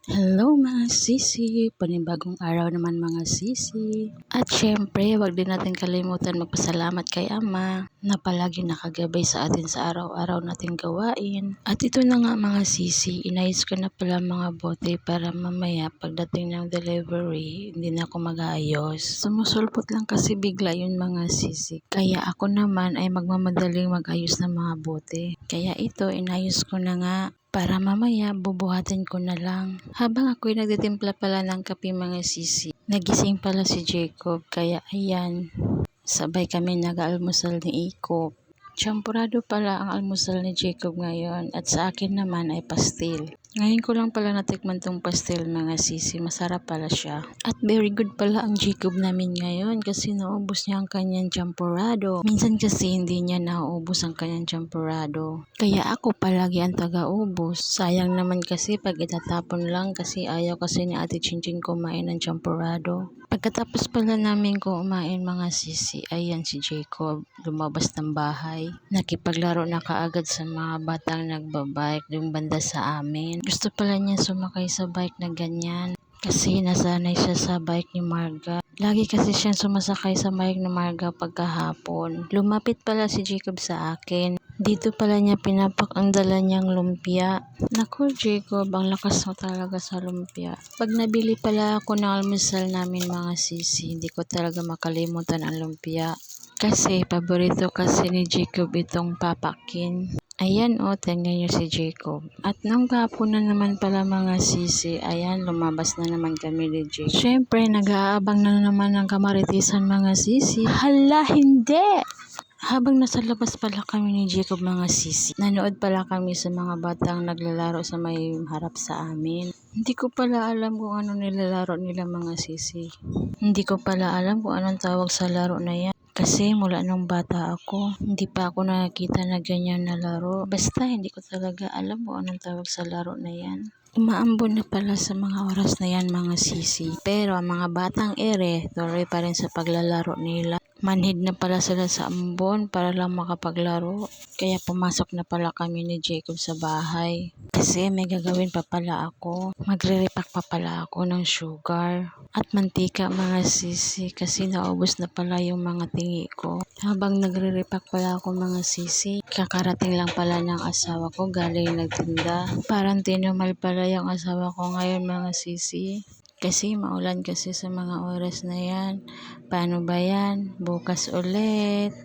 Hello mga sisi, panibagong araw naman mga sisi. At syempre, wag din natin kalimutan magpasalamat kay Ama na palagi nakagabay sa atin sa araw-araw nating gawain. At ito na nga mga sisi, inayos ko na pala mga bote para mamaya pagdating ng delivery, hindi na ako mag-aayos. Sumusulpot lang kasi bigla yun mga sisi. Kaya ako naman ay magmamadaling mag-ayos ng mga bote. Kaya ito, inayos ko na nga para mamaya bubuhatin ko na lang. Habang ako'y nagtitimpla pala ng kape mga sisi, nagising pala si Jacob kaya ayan, sabay kami nag-almusal ni Iko. Champurado pala ang almusal ni Jacob ngayon at sa akin naman ay pastil. Ngayon ko lang pala natikman tong pastil mga sisi, masarap pala siya. At very good pala ang Jacob namin ngayon kasi naubos niya ang kanyang champurado. Minsan kasi hindi niya nauubos ang kanyang champurado. Kaya ako palagi ang taga-ubos. Sayang naman kasi pag itatapon lang kasi ayaw kasi ni Ate Chinchin kumain ng champurado. Pagkatapos pala namin kumain mga sisi, ayan si Jacob lumabas ng bahay. Nakipaglaro na kaagad sa mga batang nagbabike yung banda sa amin. Gusto pala niya sumakay sa bike na ganyan kasi nasanay siya sa bike ni Marga. Lagi kasi siyang sumasakay sa bike ni Marga pagkahapon. Lumapit pala si Jacob sa akin. Dito pala niya pinapak ang dala niyang lumpia. Naku Jacob, ang lakas mo talaga sa lumpia. Pag nabili pala ako ng almusal namin mga sisi, hindi ko talaga makalimutan ang lumpia. Kasi paborito kasi ni Jacob itong papakin. Ayan o, tingnan niyo si Jacob. At nung hapon na naman pala mga sisi, ayan, lumabas na naman kami ni Jacob. Siyempre, nag-aabang na naman ng kamaritisan mga sisi. Hala, hindi! Habang nasa labas pala kami ni Jacob mga sisi, nanood pala kami sa mga batang naglalaro sa may harap sa amin. Hindi ko pala alam kung ano nilalaro nila mga sisi. Hindi ko pala alam kung anong tawag sa laro na yan. Kasi mula nung bata ako, hindi pa ako nakakita na ganyan na laro. Basta hindi ko talaga alam kung anong tawag sa laro na yan. Umaambon na pala sa mga oras na yan mga sisi. Pero ang mga batang ere, tuloy pa rin sa paglalaro nila. Manhid na pala sila sa ambon para lang makapaglaro. Kaya pumasok na pala kami ni Jacob sa bahay. Kasi may gagawin pa pala ako. Magre-repack pa pala ako ng sugar at mantika mga sisi kasi naubos na pala yung mga tingi ko. Habang nagre-repack pala ako mga sisi, kakarating lang pala ng asawa ko galing nagtinda. Parang tinumal pala yung asawa ko ngayon mga sisi. Kasi maulan kasi sa mga oras na yan. Paano ba yan? Bukas ulit.